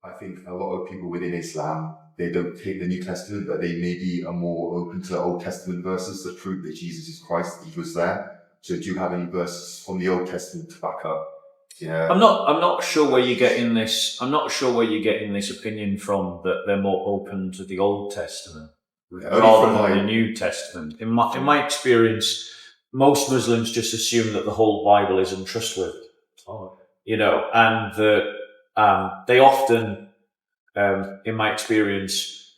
I think a lot of people within Islam, they don't take the New Testament, but they maybe are more open to the Old Testament verses that prove that Jesus is Christ, he was there. So do you have any verses from the Old Testament to back up? Yeah. I'm not sure where you're getting this. I'm not sure where you're getting this opinion from, that they're more open to the Old Testament rather than the New Testament. In my experience, most Muslims just assume that the whole Bible is untrustworthy. You know, and that they often, in my experience,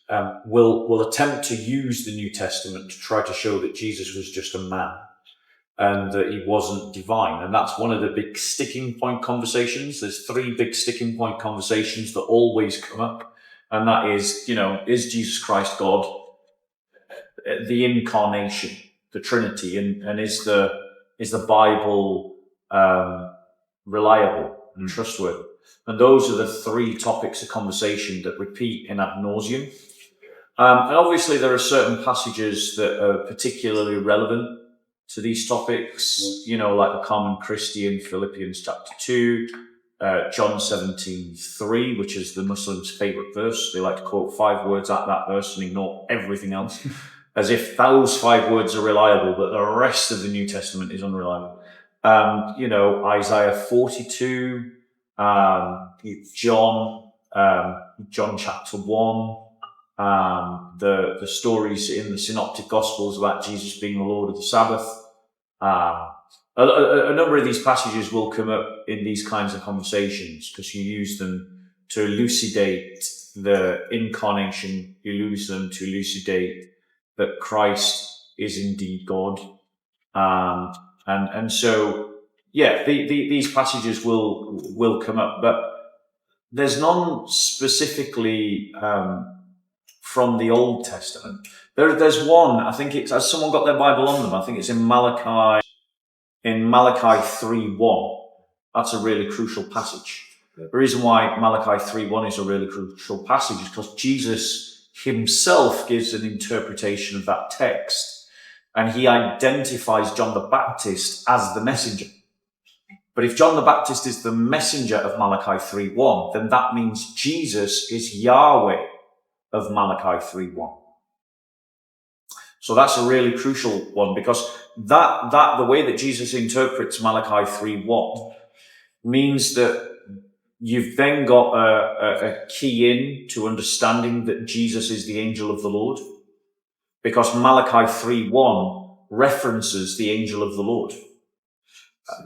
will attempt to use the New Testament to try to show that Jesus was just a man and that he wasn't divine. And that's one of the big sticking point conversations. There's 3 big sticking point conversations that always come up. And that is, you know, is Jesus Christ God? The incarnation, the Trinity, and is the Bible reliable and trustworthy? And those are the 3 topics of conversation that repeat in ad nauseum. And obviously there are certain passages that are particularly relevant to these topics, you know, like the common Christian, Philippians chapter 2, John 17:3, which is the Muslims' favorite verse. They like to quote 5 words at that verse and ignore everything else, as if those 5 words are reliable, but the rest of the New Testament is unreliable. You know, Isaiah 42, John chapter 1, the stories in the Synoptic Gospels about Jesus being the Lord of the Sabbath. A number of these passages will come up in these kinds of conversations because you use them to elucidate the incarnation, you use them to elucidate that Christ is indeed God. And so, yeah, these passages will come up, but there's none specifically from the Old Testament. There's one, I think it's, has someone got their Bible on them? I think it's in Malachi 3:1. That's a really crucial passage. The reason why Malachi 3:1 is a really crucial passage is because Jesus himself gives an interpretation of that text, and he identifies John the Baptist as the messenger. But if John the Baptist is the messenger of Malachi 3:1, then that means Jesus is Yahweh of Malachi 3:1. So that's a really crucial one, because the way that Jesus interprets Malachi 3:1 means that you've then got a key in to understanding that Jesus is the angel of the Lord, because Malachi 3:1 references the angel of the Lord,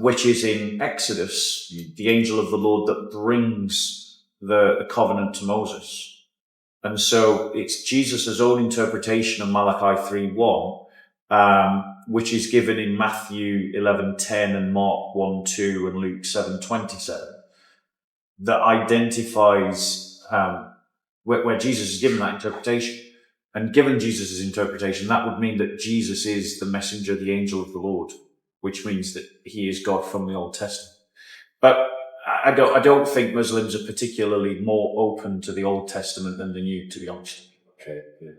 which is in Exodus, the angel of the Lord that brings the covenant to Moses. And so it's Jesus' own interpretation of Malachi 3:1, which is given in Matthew 11:10 and Mark 1:2 and Luke 7:27, that identifies where Jesus is given that interpretation. And given Jesus' interpretation, that would mean that Jesus is the messenger, the angel of the Lord, which means that he is God from the Old Testament. But I don't think Muslims are particularly more open to the Old Testament than the New, to be honest. Okay, yeah.